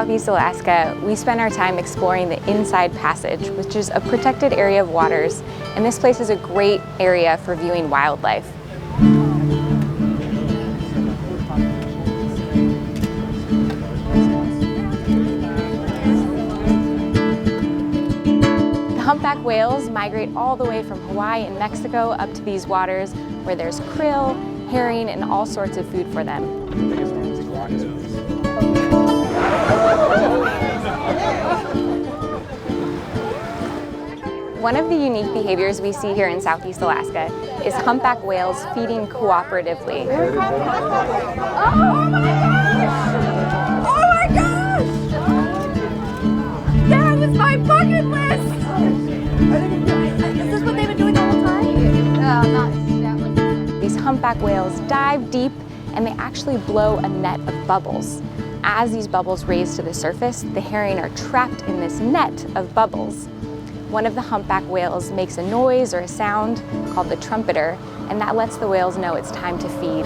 Southeast Alaska, we spend our time exploring the Inside Passage, which is a protected area of waters, and this place is a great area for viewing wildlife. Humpback whales migrate all the way from Hawaii and Mexico up to these waters where there's krill, herring, and all sorts of food for them. One of the unique behaviors we see here in Southeast Alaska is humpback whales feeding cooperatively. Oh my gosh! Oh my gosh! That was my bucket list! Is this what they've been doing the whole time? Not that one. These humpback whales dive deep and they actually blow a net of bubbles. As these bubbles raise to the surface, the herring are trapped in this net of bubbles. One of the humpback whales makes a noise or a sound called the trumpeter, and that lets the whales know it's time to feed.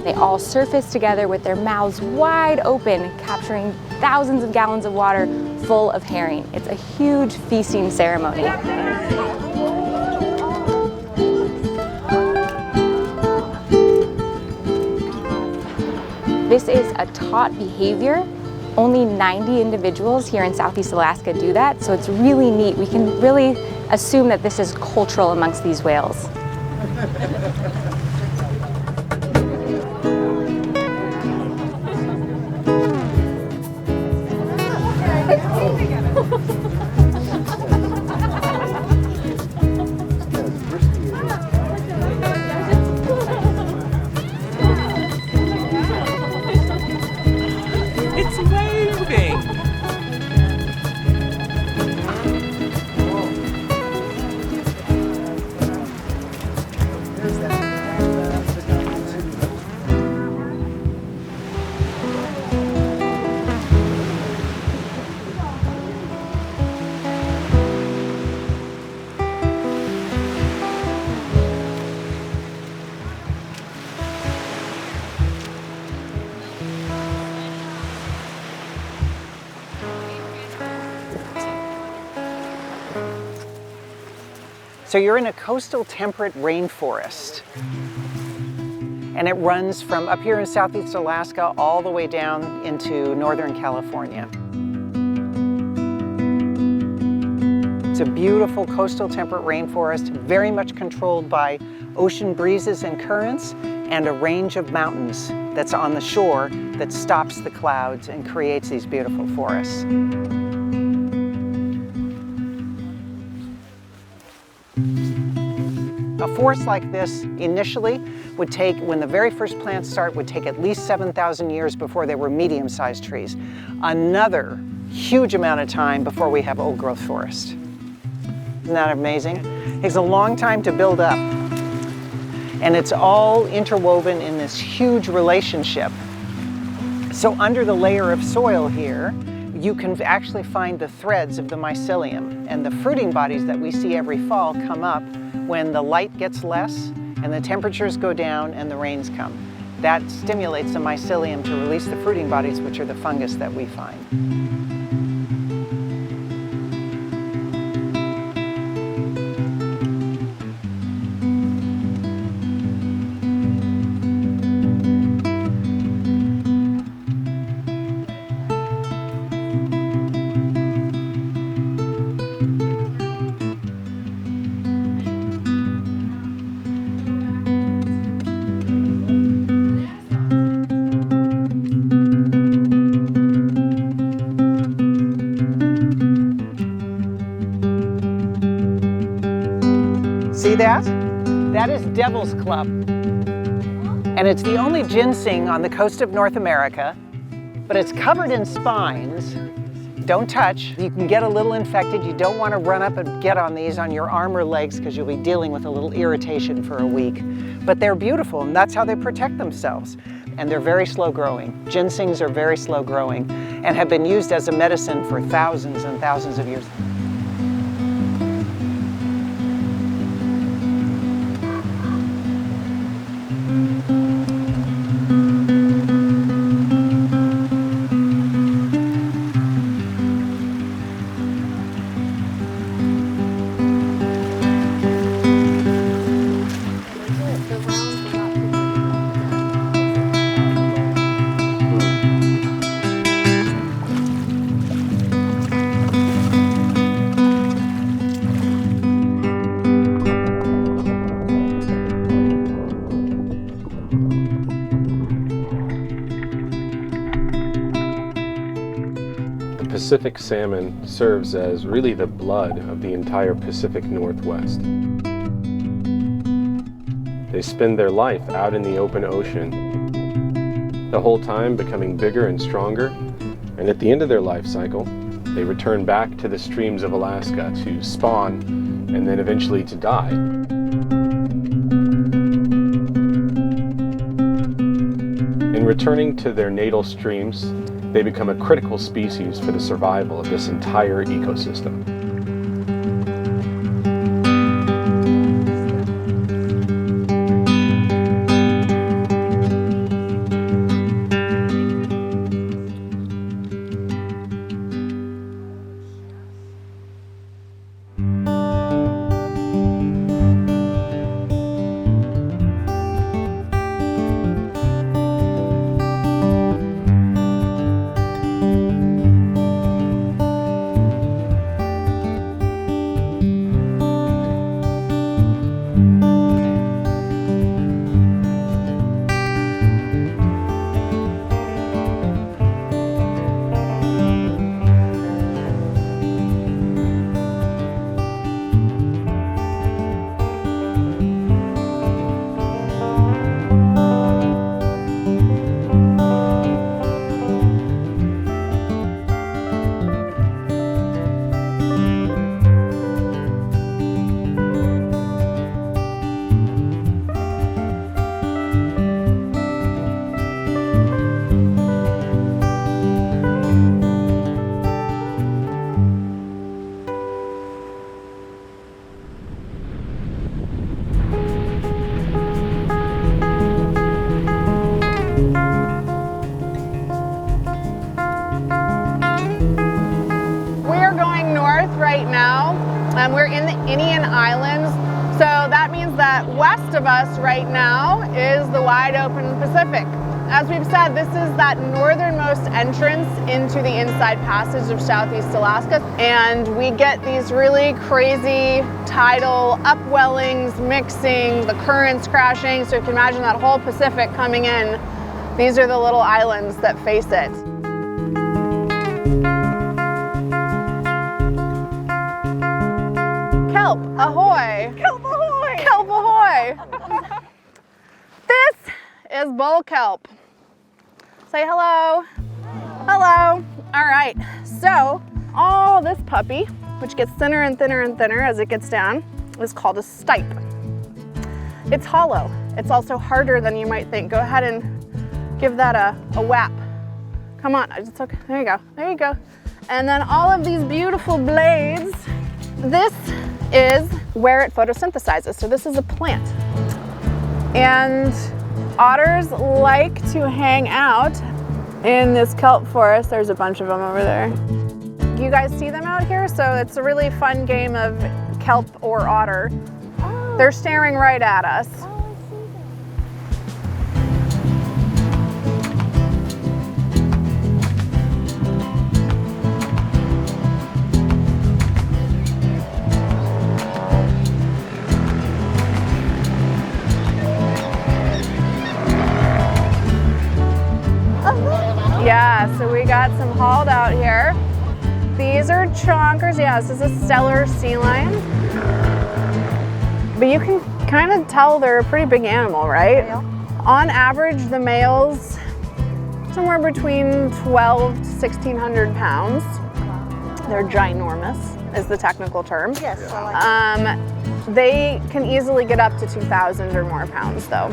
They all surface together with their mouths wide open, capturing thousands of gallons of water full of herring. It's a huge feasting ceremony. This is a taught behavior. Only 90 individuals here in Southeast Alaska do that, so it's really neat. We can really assume that this is cultural amongst these whales. It's waving! So you're in a coastal temperate rainforest, and it runs from up here in Southeast Alaska all the way down into Northern California. It's a beautiful coastal temperate rainforest, very much controlled by ocean breezes and currents, and a range of mountains that's on the shore that stops the clouds and creates these beautiful forests. A forest like this initially would take, when the very first plants start, would take at least 7,000 years before they were medium-sized trees. Another huge amount of time before we have old-growth forest. Isn't that amazing? It takes a long time to build up. And it's all interwoven in this huge relationship. So under the layer of soil here, you can actually find the threads of the mycelium. And the fruiting bodies that we see every fall come up when the light gets less and the temperatures go down and the rains come. That stimulates the mycelium to release the fruiting bodies, which are the fungus that we find. See that? That is Devil's Club. And it's the only ginseng on the coast of North America, but it's covered in spines. Don't touch. You can get a little infected. You don't want to run up and get on these on your arm or legs because you'll be dealing with a little irritation for a week. But they're beautiful, and that's how they protect themselves. And they're very slow growing. Ginsengs are very slow growing and have been used as a medicine for thousands and thousands of years. Pacific salmon serves as really the blood of the entire Pacific Northwest. They spend their life out in the open ocean, the whole time becoming bigger and stronger, and at the end of their life cycle, they return back to the streams of Alaska to spawn and then eventually to die. In returning to their natal streams, they become a critical species for the survival of this entire ecosystem. We're in the Indian Islands, so that means that west of us right now is the wide open Pacific. As we've said, this is that northernmost entrance into the inside passage of Southeast Alaska, and we get these really crazy tidal upwellings mixing, the currents crashing, so you can imagine that whole Pacific coming in. These are the little islands that face it. Kelp ahoy! Kelp ahoy! Kelp ahoy! This is bull kelp. Say hello. Hello. All right, so this puppy, which gets thinner and thinner and thinner as it gets down, is called a stipe. It's hollow. It's also harder than you might think. Go ahead and give that a whap. Come on, it's okay. There you go. There you go. And then all of these beautiful blades. This is where it photosynthesizes. So this is a plant. And otters like to hang out in this kelp forest. There's a bunch of them over there. You guys see them out here? So it's a really fun game of kelp or otter. Oh. They're staring right at us. Yeah, so we got some hauled out here. These are chonkers. Yeah, this is a stellar sea lion. But you can kind of tell they're a pretty big animal, right? Yeah. On average, the males, somewhere between 12 to 1,600 pounds. They're ginormous, is the technical term. Yes, I like it. They can easily get up to 2,000 or more pounds, though.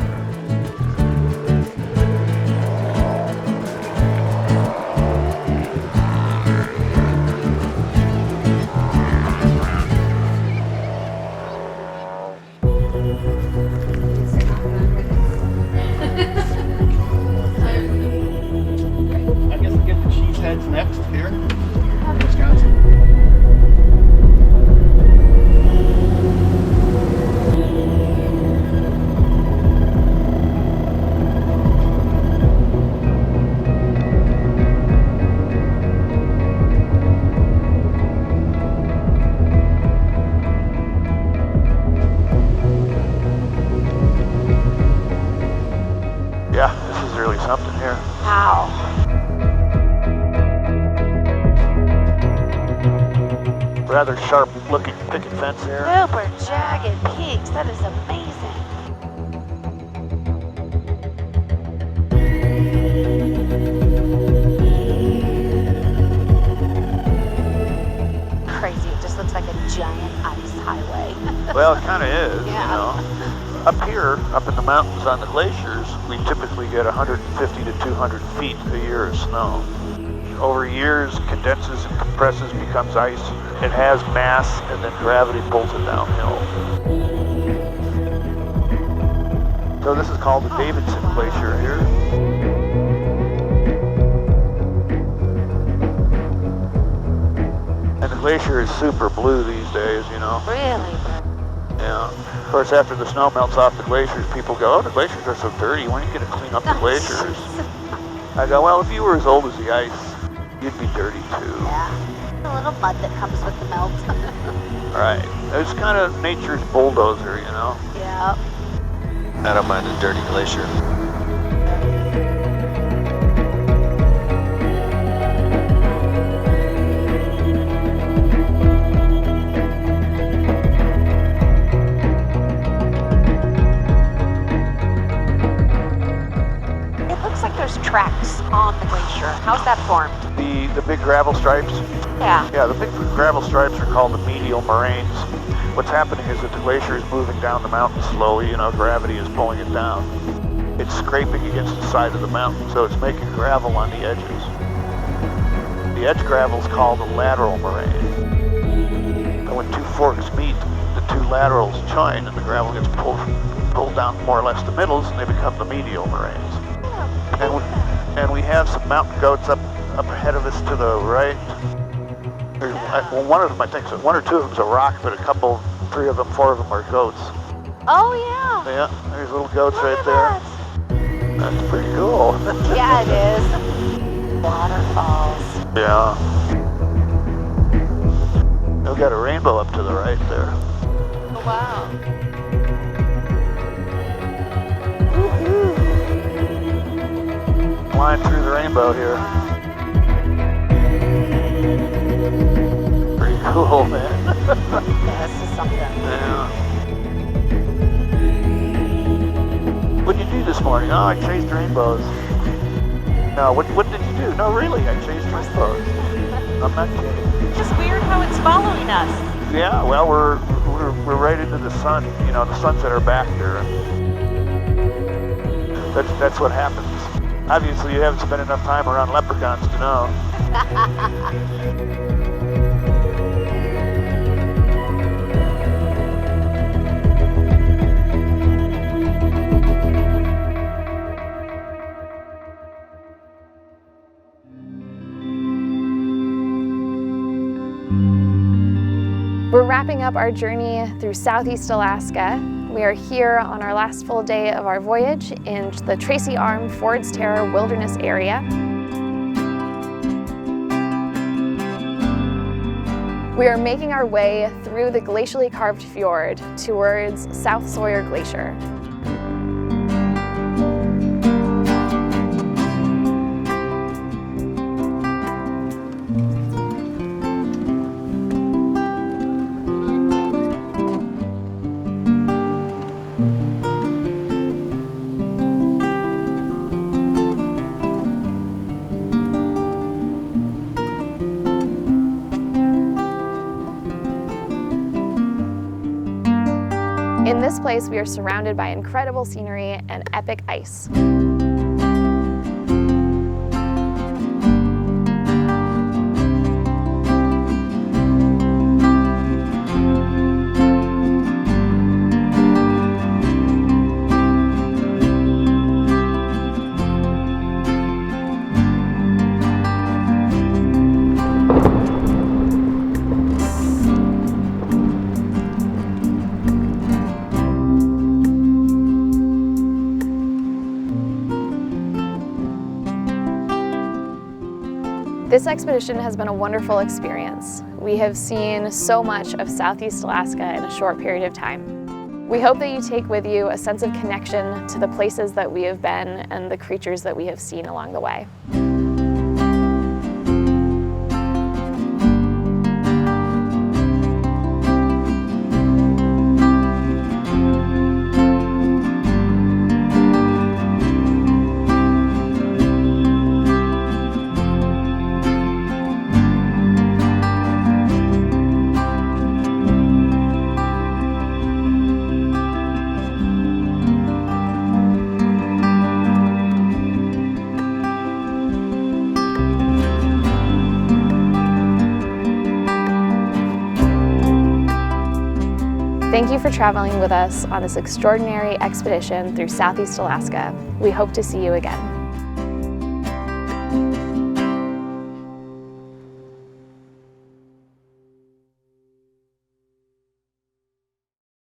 Heads next here. Wisconsin. rather sharp-looking picket fence here. Super jagged peaks. That is amazing. Crazy. It just looks like a giant ice highway. Well, it kind of is, Yeah. you know. Up here, up in the mountains on the glaciers, we typically get 150 to 200 feet a year of snow. Over years, condenses and compresses, becomes ice. It has mass, and then gravity pulls it downhill. So this is called the Davidson Glacier here. And the glacier is super blue these days, you know. Really? Yeah. Of course, after the snow melts off the glaciers, people go, oh, the glaciers are so dirty. When are you going to clean up the glaciers? I go, well, if you were as old as the ice, you'd be dirty too. Yeah. A little mud that comes with the melt. Right. It's kind of nature's bulldozer, you know. Yeah. I don't mind a dirty glacier. Tracks on the glacier. How's that formed? The big gravel stripes? Yeah. Yeah, the big gravel stripes are called the medial moraines. What's happening is that the glacier is moving down the mountain slowly, you know, gravity is pulling it down. It's scraping against the side of the mountain, so it's making gravel on the edges. The edge gravel is called the lateral moraine. And when two forks meet, the two laterals join and the gravel gets pulled down more or less the middles and they become the medial moraines. And we have some mountain goats up ahead of us to the right. Well, one of them, I think, so one or two of them's a rock, but a couple, 3 of them, 4 of them are goats. Oh, yeah. Yeah, there's little goats Look right at there. that. That's pretty cool. Yeah, it is. Waterfalls. Yeah. We've got a rainbow up to the right there. Oh, wow. Flying through the rainbow here. Pretty cool, man. Yeah, this is something. Yeah. What did you do this morning? Oh, I chased rainbows. No, what did you do? No, really, I chased rainbows. I'm not kidding. It's just weird how it's following us. Yeah, well, we're right into the sun. You know, the sun's at our back here. That's what happens. Obviously, you haven't spent enough time around leprechauns to know. We're wrapping up our journey through Southeast Alaska. We are here on our last full day of our voyage in the Tracy Arm Ford's Terror Wilderness area. We are making our way through the glacially carved fjord towards South Sawyer Glacier. In this place, we are surrounded by incredible scenery and epic ice. This expedition has been a wonderful experience. We have seen so much of Southeast Alaska in a short period of time. We hope that you take with you a sense of connection to the places that we have been and the creatures that we have seen along the way. Thank you for traveling with us on this extraordinary expedition through Southeast Alaska. We hope to see you again.